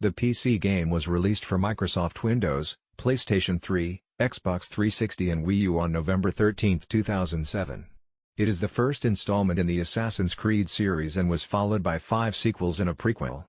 The PC game was released for Microsoft Windows, PlayStation 3, Xbox 360 and Wii U on November 13, 2007. It is the first installment in the Assassin's Creed series and was followed by 5 sequels and a prequel.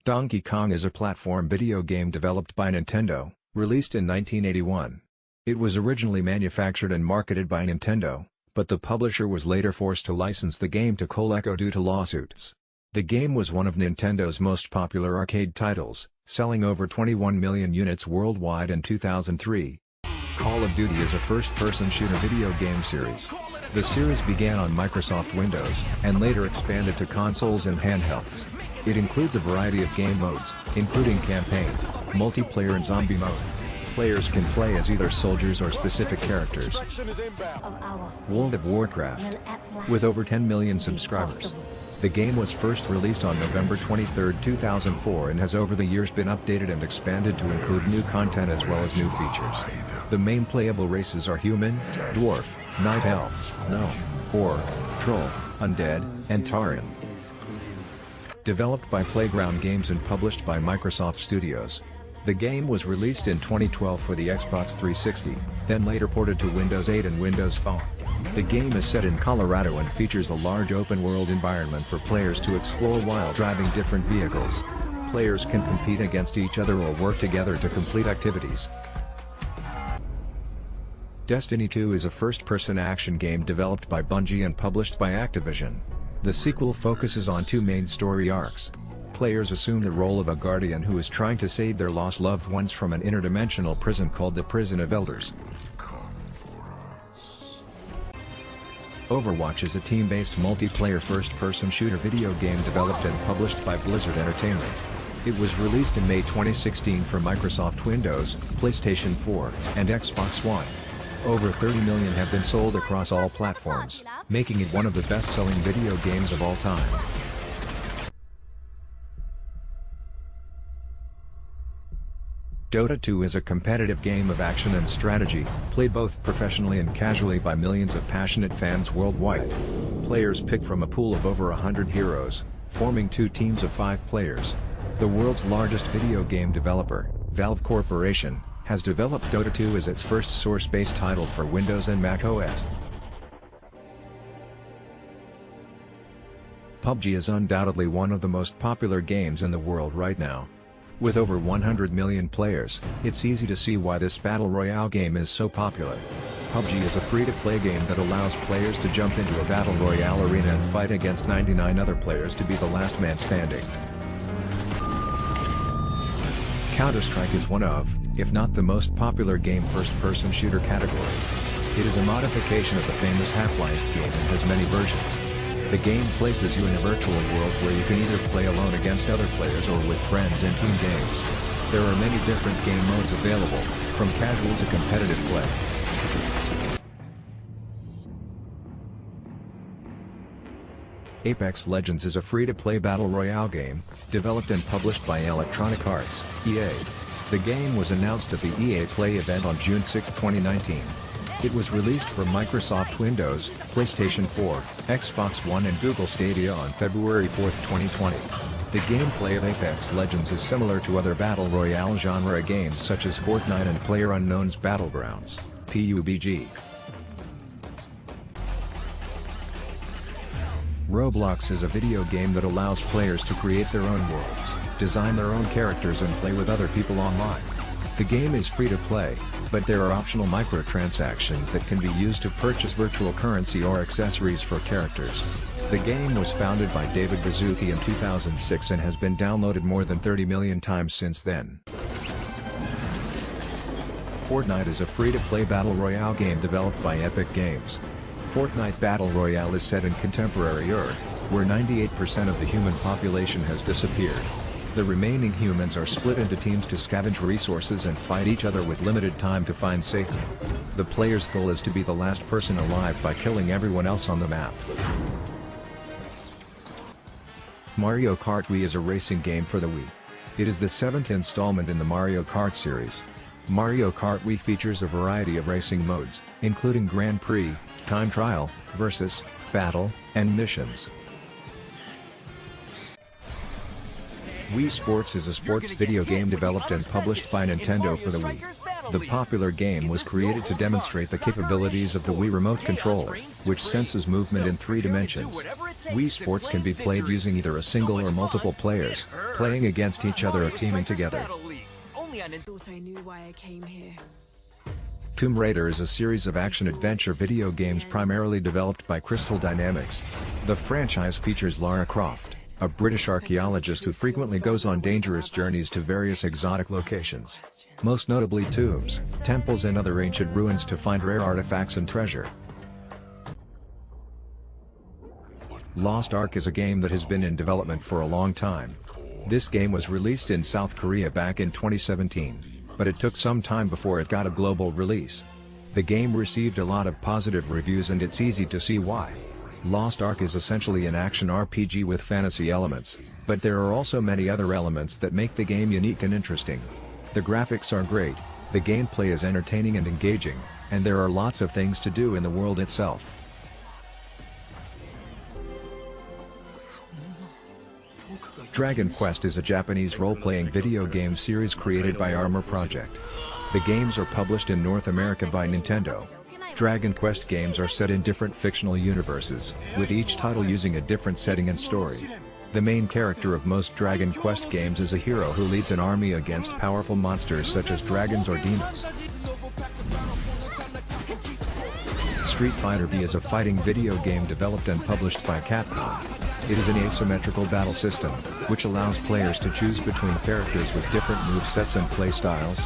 Donkey Kong is a platform video game developed by Nintendo, released in 1981. It was originally manufactured and marketed by Nintendo, but the publisher was later forced to license the game to Coleco due to lawsuits. The game was one of Nintendo's most popular arcade titles, selling over 21 million units worldwide in 2003. Call of Duty is a first-person shooter video game series. The series began on Microsoft Windows, and later expanded to consoles and handhelds. It includes a variety of game modes, including campaign, multiplayer and zombie mode. Players can play as either soldiers or specific characters. World of Warcraft. With over 10 million subscribers. The game was first released on November 23, 2004 and has over the years been updated and expanded to include new content as well as new features. The main playable races are human, dwarf, night elf, gnome, orc, troll, undead, and tauren. Developed by Playground Games and published by Microsoft Studios. The game was released in 2012 for the Xbox 360, then later ported to Windows 8 and Windows Phone. The game is set in Colorado and features a large open-world environment for players to explore while driving different vehicles. Players can compete against each other or work together to complete activities. Destiny 2 is a first-person action game developed by Bungie and published by Activision. The sequel focuses on 2 main story arcs. Players assume the role of a guardian who is trying to save their lost loved ones from an interdimensional prison called the Prison of Elders. Overwatch is a team-based multiplayer first-person shooter video game developed and published by Blizzard Entertainment. It was released in May 2016 for Microsoft Windows, PlayStation 4, and Xbox One. Over 30 million have been sold across all platforms, making it one of the best-selling video games of all time. Dota 2 is a competitive game of action and strategy, played both professionally and casually by millions of passionate fans worldwide. Players pick from a pool of over 100 heroes, forming 2 teams of 5 players. The world's largest video game developer, Valve Corporation, has developed Dota 2 as its first source-based title for Windows and Mac OS. PUBG is undoubtedly one of the most popular games in the world right now. With over 100 million players, it's easy to see why this battle royale game is so popular. PUBG is a free-to-play game that allows players to jump into a battle royale arena and fight against 99 other players to be the last man standing. Counter-Strike is one of, if not the most popular game first-person shooter category. It is a modification of the famous Half-Life game and has many versions. The game places you in a virtual world where you can either play alone against other players or with friends in team games. There are many different game modes available, from casual to competitive play. Apex Legends is a free-to-play battle royale game, developed and published by Electronic Arts, EA. The game was announced at the EA Play event on June 6, 2019. It was released for Microsoft Windows, PlayStation 4, Xbox One and Google Stadia on February 4, 2020. The gameplay of Apex Legends is similar to other battle royale genre games such as Fortnite and PlayerUnknown's Battlegrounds, PUBG. Roblox is a video game that allows players to create their own worlds, design their own characters and play with other people online. The game is free to play, but there are optional microtransactions that can be used to purchase virtual currency or accessories for characters. The game was founded by David Baszucki in 2006 and has been downloaded more than 30 million times since then. Fortnite is a free-to-play battle royale game developed by Epic Games. Fortnite Battle Royale is set in contemporary Earth, where 98% of the human population has disappeared. The remaining humans are split into teams to scavenge resources and fight each other with limited time to find safety. The player's goal is to be the last person alive by killing everyone else on the map. Mario Kart Wii is a racing game for the Wii. It is the 7th installment in the Mario Kart series. Mario Kart Wii features a variety of racing modes, including Grand Prix, Time Trial, Versus, Battle, and Missions. Wii Sports is a sports video game developed and published by Nintendo for the Wii. The popular game was created to demonstrate the capabilities of the Wii Remote Controller, which senses movement in 3 dimensions. Wii Sports can be played using either a single or multiple players, playing against each other or teaming together. Thought I knew why I came here. Tomb Raider is a series of action-adventure video games primarily developed by Crystal Dynamics. The franchise features Lara Croft, a British archaeologist who frequently goes on dangerous journeys to various exotic locations, most notably tombs, temples and other ancient ruins to find rare artifacts and treasure. Lost Ark is a game that has been in development for a long time. This game was released in South Korea back in 2017, but it took some time before it got a global release. The game received a lot of positive reviews and it's easy to see why. Lost Ark is essentially an action RPG with fantasy elements, but there are also many other elements that make the game unique and interesting. The graphics are great, the gameplay is entertaining and engaging, and there are lots of things to do in the world itself. Dragon Quest is a Japanese role-playing video game series created by Armor Project. The games are published in North America by Nintendo. Dragon Quest games are set in different fictional universes, with each title using a different setting and story. The main character of most Dragon Quest games is a hero who leads an army against powerful monsters such as dragons or demons. Street Fighter V is a fighting video game developed and published by Capcom. It is an asymmetrical battle system, which allows players to choose between characters with different movesets and playstyles.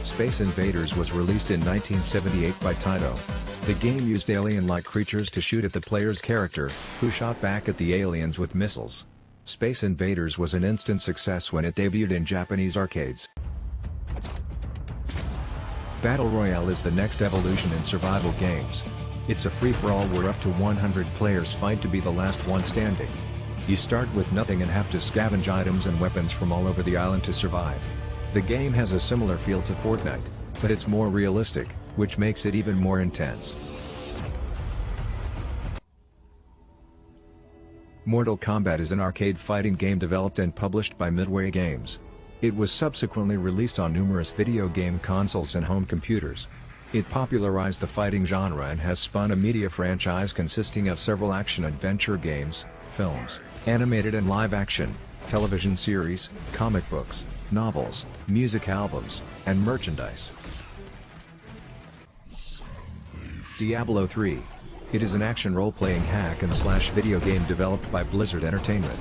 Space Invaders was released in 1978 by Taito. The game used alien-like creatures to shoot at the player's character, who shot back at the aliens with missiles. Space Invaders was an instant success when it debuted in Japanese arcades. Battle Royale is the next evolution in survival games. It's a free-for-all where up to 100 players fight to be the last one standing. You start with nothing and have to scavenge items and weapons from all over the island to survive. The game has a similar feel to Fortnite, but it's more realistic, which makes it even more intense. Mortal Kombat is an arcade fighting game developed and published by Midway Games. It was subsequently released on numerous video game consoles and home computers. It popularized the fighting genre and has spun a media franchise consisting of several action-adventure games, films, animated and live-action, television series, comic books, novels, music albums, and merchandise. Diablo 3. It is an action role-playing hack-and-slash video game developed by Blizzard Entertainment.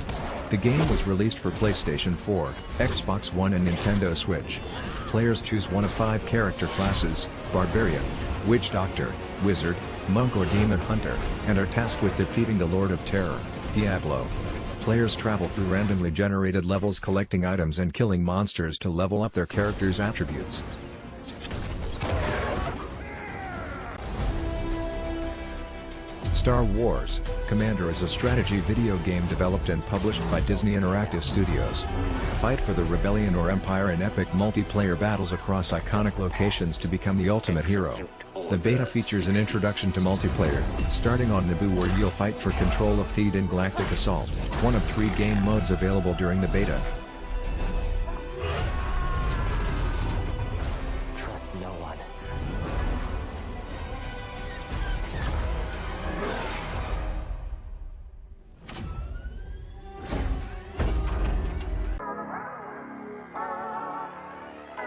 The game was released for PlayStation 4, Xbox One and Nintendo Switch. Players choose one of 5 character classes: Barbarian, Witch Doctor, Wizard, Monk or Demon Hunter, and are tasked with defeating the Lord of Terror, Diablo. Players travel through randomly generated levels collecting items and killing monsters to level up their character's attributes. Star Wars: Commander is a strategy video game developed and published by Disney Interactive Studios. Fight for the Rebellion or Empire in epic multiplayer battles across iconic locations to become the ultimate hero. The beta features an introduction to multiplayer, starting on Naboo where you'll fight for control of Theed in Galactic Assault, one of 3 game modes available during the beta. Trust no one.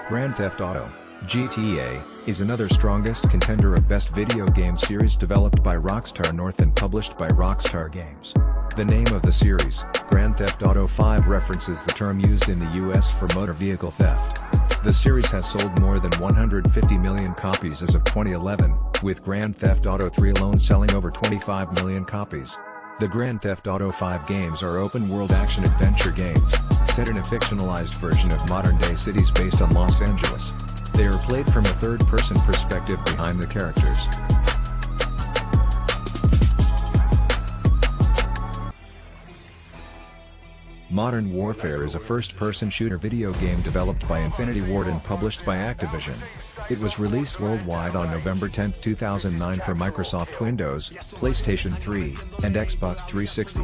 Grand Theft Auto GTA is another strongest contender of Best Video Game Series developed by Rockstar North and published by Rockstar Games. The name of the series, Grand Theft Auto 5, references the term used in the US for motor vehicle theft. The series has sold more than 150 million copies as of 2011, with Grand Theft Auto 3 alone selling over 25 million copies. The Grand Theft Auto 5 games are open-world action-adventure games, set in a fictionalized version of modern-day cities based on Los Angeles. They are played from a third-person perspective behind the characters. Modern Warfare is a first-person shooter video game developed by Infinity Ward and published by Activision. It was released worldwide on November 10, 2009 for Microsoft Windows, PlayStation 3, and Xbox 360.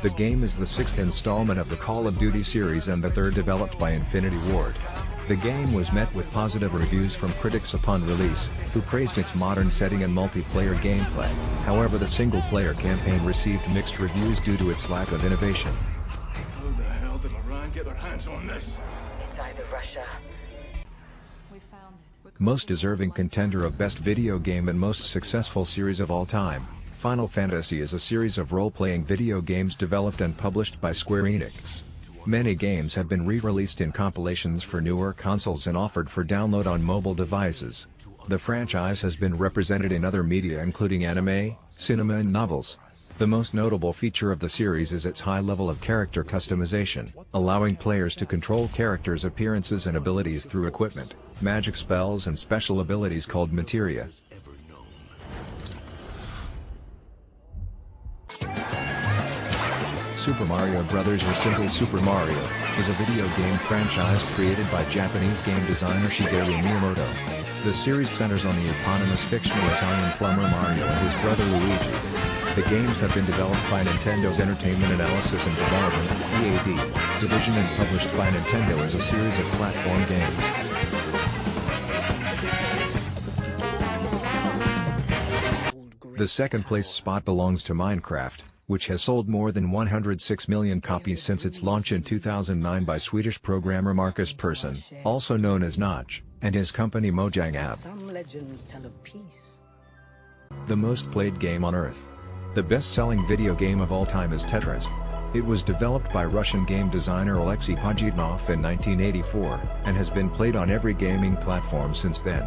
The game is the sixth installment of the Call of Duty series and the third developed by Infinity Ward. The game was met with positive reviews from critics upon release, who praised its modern setting and multiplayer gameplay. However, the single-player campaign received mixed reviews due to its lack of innovation. How the hell did Iran get their hands on this? It's either Russia. Most deserving contender of Best Video Game and Most Successful Series of All Time, Final Fantasy is a series of role-playing video games developed and published by Square Enix. Many games have been re-released in compilations for newer consoles and offered for download on mobile devices. The franchise has been represented in other media including anime, cinema and novels. The most notable feature of the series is its high level of character customization, allowing players to control characters' appearances and abilities through equipment, magic spells and special abilities called materia. Super Mario Bros. Or simply Super Mario, is a video game franchise created by Japanese game designer Shigeru Miyamoto. The series centers on the eponymous fictional Italian plumber Mario and his brother Luigi. The games have been developed by Nintendo's Entertainment Analysis and Development (EAD) division and published by Nintendo as a series of platform games. The second place spot belongs to Minecraft, which has sold more than 106 million copies since its launch in 2009 by Swedish programmer Marcus Persson, also known as Notch, and his company Mojang App. Some legends tell of peace. The most played game on Earth. The best-selling video game of all time is Tetris. It was developed by Russian game designer Alexei Pajitnov in 1984, and has been played on every gaming platform since then.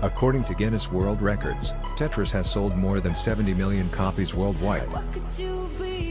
According to Guinness World Records, Tetris has sold more than 70 million copies worldwide. What could you be?